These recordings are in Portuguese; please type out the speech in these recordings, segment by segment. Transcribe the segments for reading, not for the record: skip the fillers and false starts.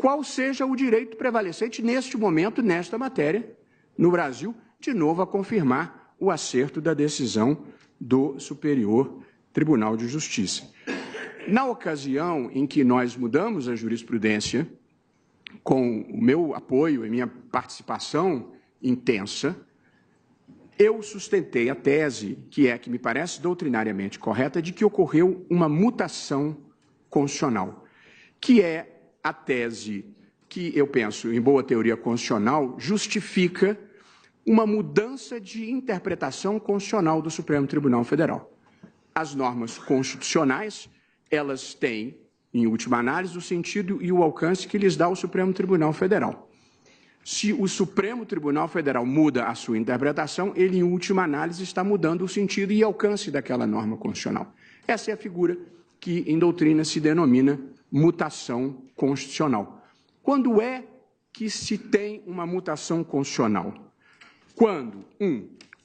qual seja o direito prevalecente neste momento, nesta matéria, no Brasil, de novo a confirmar o acerto da decisão do Superior Tribunal de Justiça. Na ocasião em que nós mudamos a jurisprudência, com o meu apoio e minha participação intensa, eu sustentei a tese, que me parece doutrinariamente correta, de que ocorreu uma mutação constitucional, que é a tese que eu penso, em boa teoria constitucional, justifica uma mudança de interpretação constitucional do Supremo Tribunal Federal. As normas constitucionais, elas têm, em última análise, o sentido e o alcance que lhes dá o Supremo Tribunal Federal. Se o Supremo Tribunal Federal muda a sua interpretação, ele, em última análise, está mudando o sentido e alcance daquela norma constitucional. Essa é a figura que, em doutrina, se denomina mutação constitucional. Quando é que se tem uma mutação constitucional? Quando,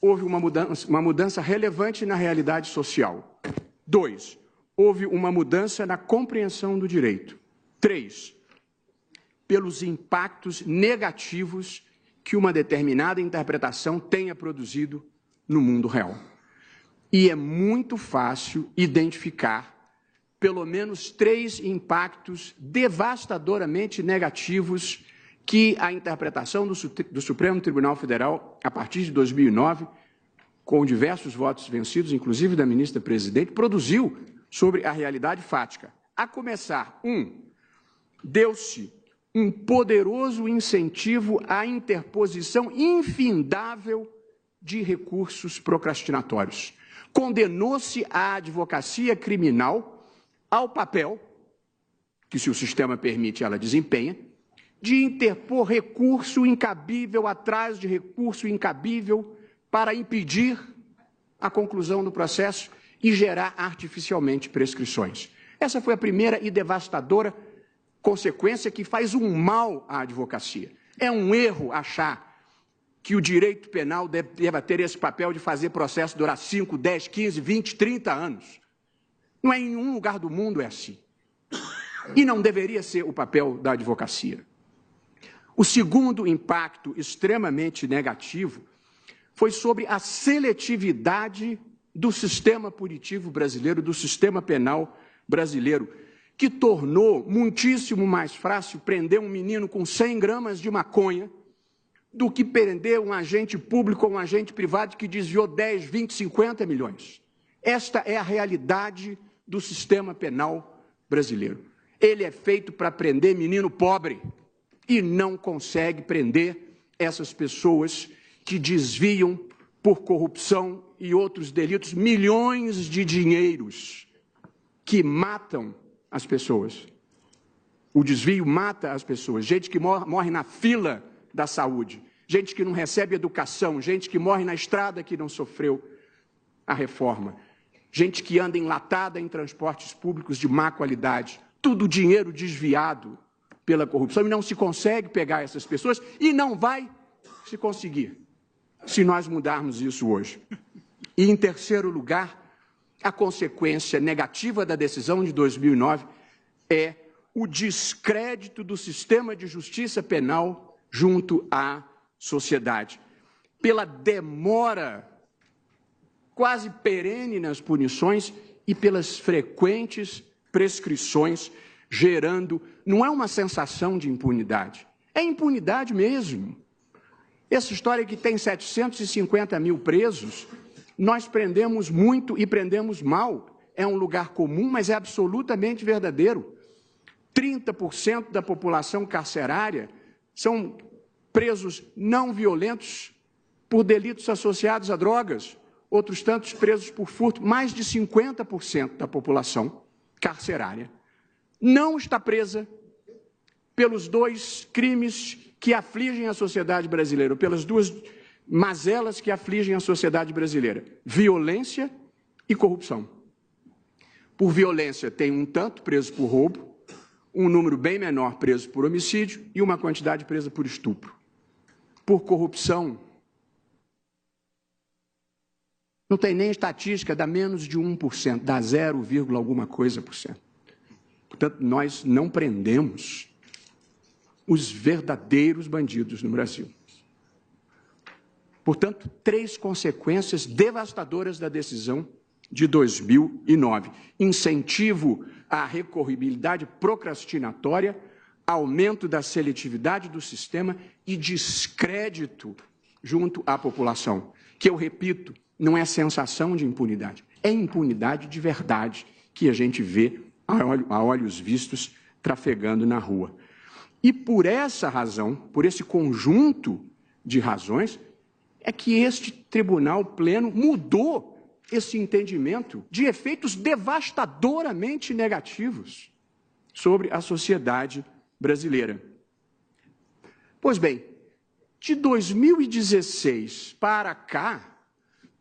houve uma mudança relevante na realidade social. 2, houve uma mudança na compreensão do direito. 3, pelos impactos negativos que uma determinada interpretação tenha produzido no mundo real. E é muito fácil identificar pelo menos 3 impactos devastadoramente negativos que a interpretação do Supremo Tribunal Federal, a partir de 2009, com diversos votos vencidos, inclusive da ministra-presidente, produziu sobre a realidade fática. A começar, deu-se um poderoso incentivo à interposição infindável de recursos procrastinatórios. Condenou-se a advocacia criminal ao papel, que se o sistema permite ela desempenha, de interpor recurso incabível atrás de recurso incabível para impedir a conclusão do processo e gerar artificialmente prescrições. Essa foi a primeira e devastadora consequência que faz um mal à advocacia. É um erro achar que o direito penal deva ter esse papel de fazer processo durar 5, 10, 15, 20, 30 anos. Não é em nenhum lugar do mundo é assim. E não deveria ser o papel da advocacia. O segundo impacto extremamente negativo foi sobre a seletividade do sistema punitivo brasileiro, do sistema penal brasileiro, que tornou muitíssimo mais fácil prender um menino com 100 gramas de maconha do que prender um agente público ou um agente privado que desviou 10, 20, 50 milhões. Esta é a realidade do sistema penal brasileiro. Ele é feito para prender menino pobre e não consegue prender essas pessoas que desviam por corrupção e outros delitos milhões de dinheiros, que matam as pessoas. O desvio mata as pessoas. Gente que morre na fila da saúde, gente que não recebe educação, gente que morre na estrada que não sofreu a reforma, gente que anda enlatada em transportes públicos de má qualidade, tudo dinheiro desviado pela corrupção, e não se consegue pegar essas pessoas e não vai se conseguir se nós mudarmos isso hoje. E, em terceiro lugar, a consequência negativa da decisão de 2009 é o descrédito do sistema de justiça penal junto à sociedade. Pela demora quase perene nas punições e pelas frequentes prescrições, gerando, não é uma sensação de impunidade, é impunidade mesmo. Essa história que tem 750 mil presos, nós prendemos muito e prendemos mal. É um lugar comum, mas é absolutamente verdadeiro. 30% da população carcerária são presos não violentos por delitos associados a drogas, outros tantos presos por furto. Mais de 50% da população carcerária não está presa pelos 2 crimes que afligem a sociedade brasileira, pelas 2 mazelas que afligem a sociedade brasileira: violência e corrupção. Por violência tem um tanto preso por roubo, um número bem menor preso por homicídio e uma quantidade presa por estupro. Por corrupção, não tem nem estatística, dá menos de 1%, dá 0, alguma coisa por cento. Portanto, nós não prendemos os verdadeiros bandidos no Brasil. Portanto, 3 consequências devastadoras da decisão de 2009. Incentivo à recorribilidade procrastinatória, aumento da seletividade do sistema e descrédito junto à população, que, eu repito, não é sensação de impunidade, é impunidade de verdade que a gente vê a olhos vistos trafegando na rua. E por essa razão, por esse conjunto de razões, é que este Tribunal Pleno mudou esse entendimento de efeitos devastadoramente negativos sobre a sociedade brasileira. Pois bem, de 2016 para cá,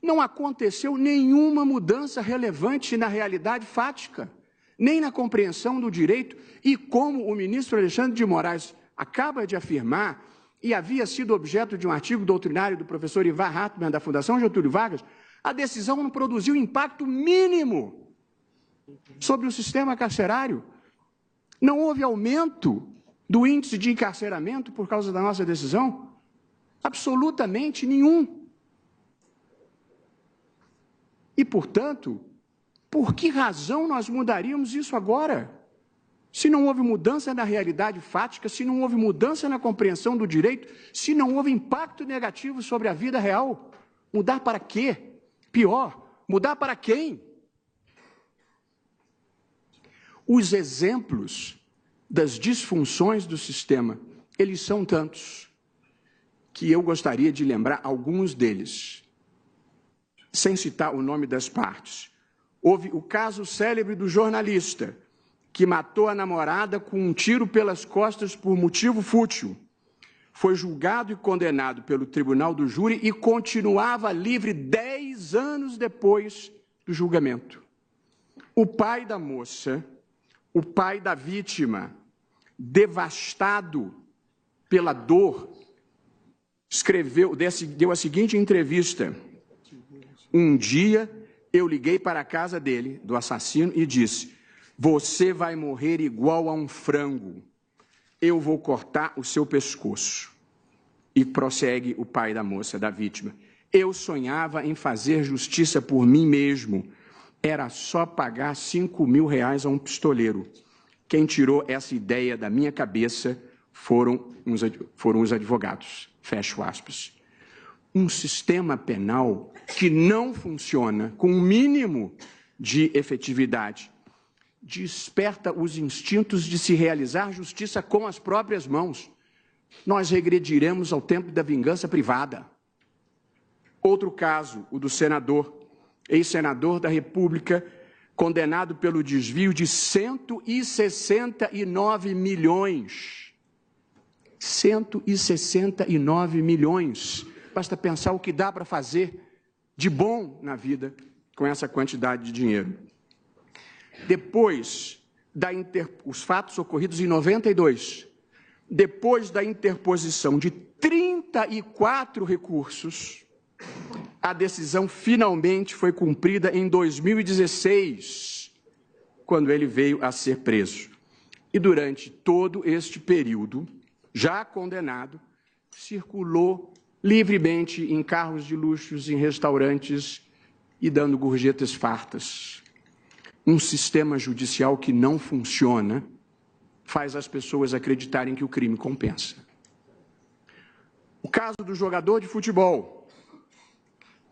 não aconteceu nenhuma mudança relevante na realidade fática, nem na compreensão do direito, e como o ministro Alexandre de Moraes acaba de afirmar, e havia sido objeto de um artigo doutrinário do professor Ivar Hartmann, da Fundação Getúlio Vargas, a decisão não produziu impacto mínimo sobre o sistema carcerário. Não houve aumento do índice de encarceramento por causa da nossa decisão? Absolutamente nenhum. E, portanto, por que razão nós mudaríamos isso agora? Se não houve mudança na realidade fática, se não houve mudança na compreensão do direito, se não houve impacto negativo sobre a vida real, mudar para quê? Pior, mudar para quem? Os exemplos das disfunções do sistema, eles são tantos, que eu gostaria de lembrar alguns deles, sem citar o nome das partes. Houve o caso célebre do jornalista, que matou a namorada com um tiro pelas costas por motivo fútil. Foi julgado e condenado pelo tribunal do júri e continuava livre 10 anos depois do julgamento. O pai da moça, o pai da vítima, devastado pela dor, deu a seguinte entrevista: um dia eu liguei para a casa dele, do assassino, e disse: você vai morrer igual a um frango. Eu vou cortar o seu pescoço. E prossegue o pai da moça, da vítima. Eu sonhava em fazer justiça por mim mesmo. Era só pagar R$5.000 a um pistoleiro. Quem tirou essa ideia da minha cabeça foram os advogados. Fecho aspas. Um sistema penal que não funciona com um mínimo de efetividade desperta os instintos de se realizar justiça com as próprias mãos. Nós regrediremos ao tempo da vingança privada. Outro caso, o do senador, ex-senador da República, condenado pelo desvio de 169 milhões. 169 milhões. Basta pensar o que dá para fazer de bom na vida com essa quantidade de dinheiro. Depois os fatos ocorridos em 92, depois da interposição de 34 recursos, a decisão finalmente foi cumprida em 2016, quando ele veio a ser preso. E durante todo este período, já condenado, circulou livremente em carros de luxos, em restaurantes e dando gorjetas fartas. Um sistema judicial que não funciona faz as pessoas acreditarem que o crime compensa. O caso do jogador de futebol.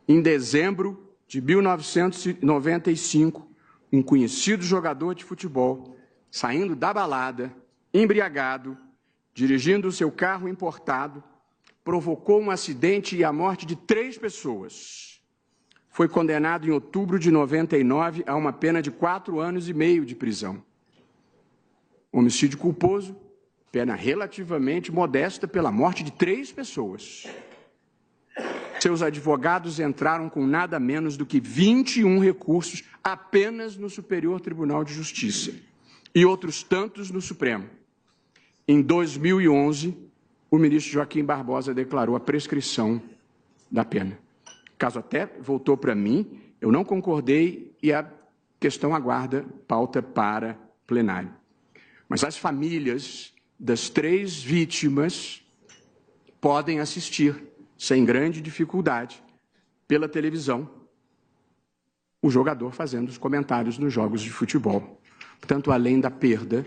Em dezembro de 1995, um conhecido jogador de futebol, saindo da balada, embriagado, dirigindo o seu carro importado, provocou um acidente e a morte de 3 pessoas. Foi condenado em outubro de 99 a uma pena de 4 anos e meio de prisão. Homicídio culposo, pena relativamente modesta pela morte de 3 pessoas. Seus advogados entraram com nada menos do que 21 recursos apenas no Superior Tribunal de Justiça e outros tantos no Supremo. Em 2011, o ministro Joaquim Barbosa declarou a prescrição da pena. O caso até voltou para mim, eu não concordei e a questão aguarda pauta para plenário. Mas as famílias das 3 vítimas podem assistir, sem grande dificuldade, pela televisão, o jogador fazendo os comentários nos jogos de futebol. Portanto, além da perda,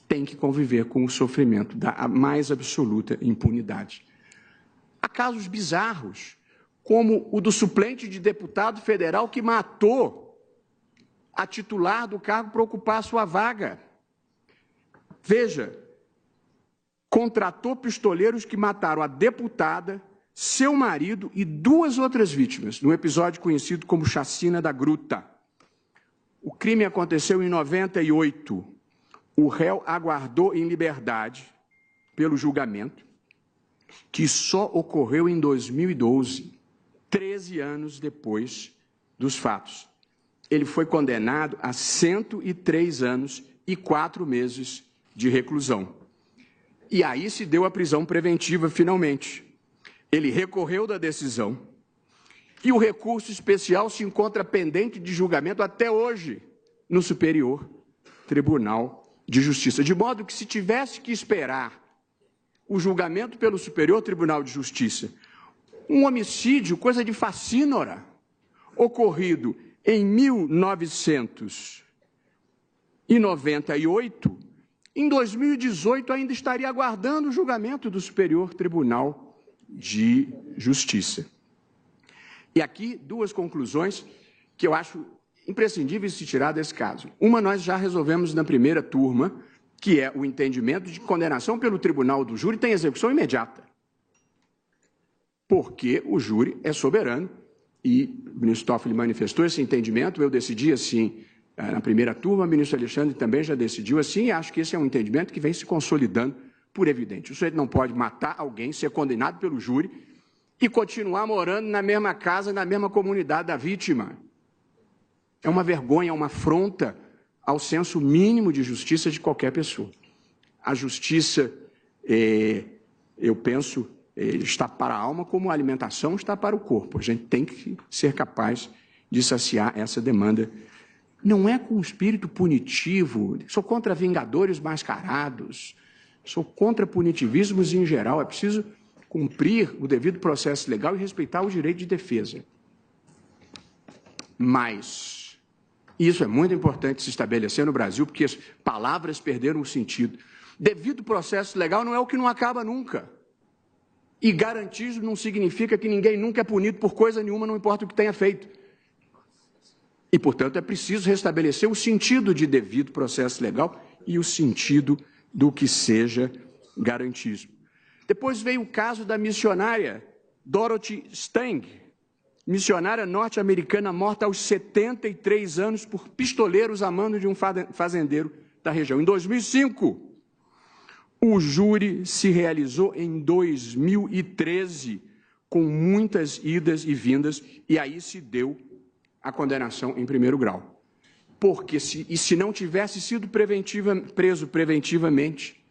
tem que conviver com o sofrimento da mais absoluta impunidade. Há casos bizarros, como o do suplente de deputado federal que matou a titular do cargo para ocupar a sua vaga. Veja, contratou pistoleiros que mataram a deputada, seu marido e 2 outras vítimas, num episódio conhecido como Chacina da Gruta. O crime aconteceu em 98. O réu aguardou em liberdade pelo julgamento, que só ocorreu em 2012, 13 anos depois dos fatos. Ele foi condenado a 103 anos e 4 meses de reclusão. E aí se deu a prisão preventiva finalmente. Ele recorreu da decisão e o recurso especial se encontra pendente de julgamento até hoje no Superior Tribunal de Justiça. De modo que, se tivesse que esperar o julgamento pelo Superior Tribunal de Justiça, um homicídio, coisa de facínora, ocorrido em 1998, em 2018 ainda estaria aguardando o julgamento do Superior Tribunal de Justiça. E aqui 2 conclusões que eu acho imprescindíveis se tirar desse caso. Uma nós já resolvemos na primeira turma, que é o entendimento de condenação pelo tribunal do júri tem execução imediata. Porque o júri é soberano e o ministro Toffoli manifestou esse entendimento, eu decidi assim na primeira turma, o ministro Alexandre também já decidiu assim, e acho que esse é um entendimento que vem se consolidando por evidente. O sujeito não pode matar alguém, ser condenado pelo júri e continuar morando na mesma casa, na mesma comunidade da vítima. É uma vergonha, é uma afronta ao senso mínimo de justiça de qualquer pessoa. A justiça, eu penso, está para a alma como a alimentação está para o corpo. A gente tem que ser capaz de saciar essa demanda. Não é com espírito punitivo, sou contra vingadores mascarados, sou contra punitivismos em geral, é preciso cumprir o devido processo legal e respeitar o direito de defesa. Mas isso é muito importante se estabelecer no Brasil, porque as palavras perderam o sentido. Devido processo legal não é o que não acaba nunca. E garantismo não significa que ninguém nunca é punido por coisa nenhuma, não importa o que tenha feito. E, portanto, é preciso restabelecer o sentido de devido processo legal e o sentido do que seja garantismo. Depois veio o caso da missionária Dorothy Stang, missionária norte-americana morta aos 73 anos por pistoleiros a mando de um fazendeiro da região. Em 2005, o júri se realizou em 2013, com muitas idas e vindas, e aí se deu a condenação em primeiro grau. Porque se não tivesse sido preso preventivamente,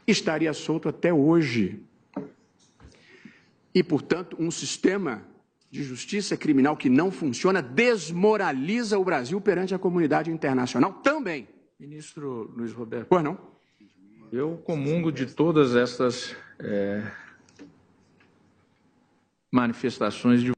estaria solto até hoje. E, portanto, um sistema de justiça criminal que não funciona desmoraliza o Brasil perante a comunidade internacional também. Ministro Luiz Roberto. Pois não? Eu comungo de todas essas manifestações de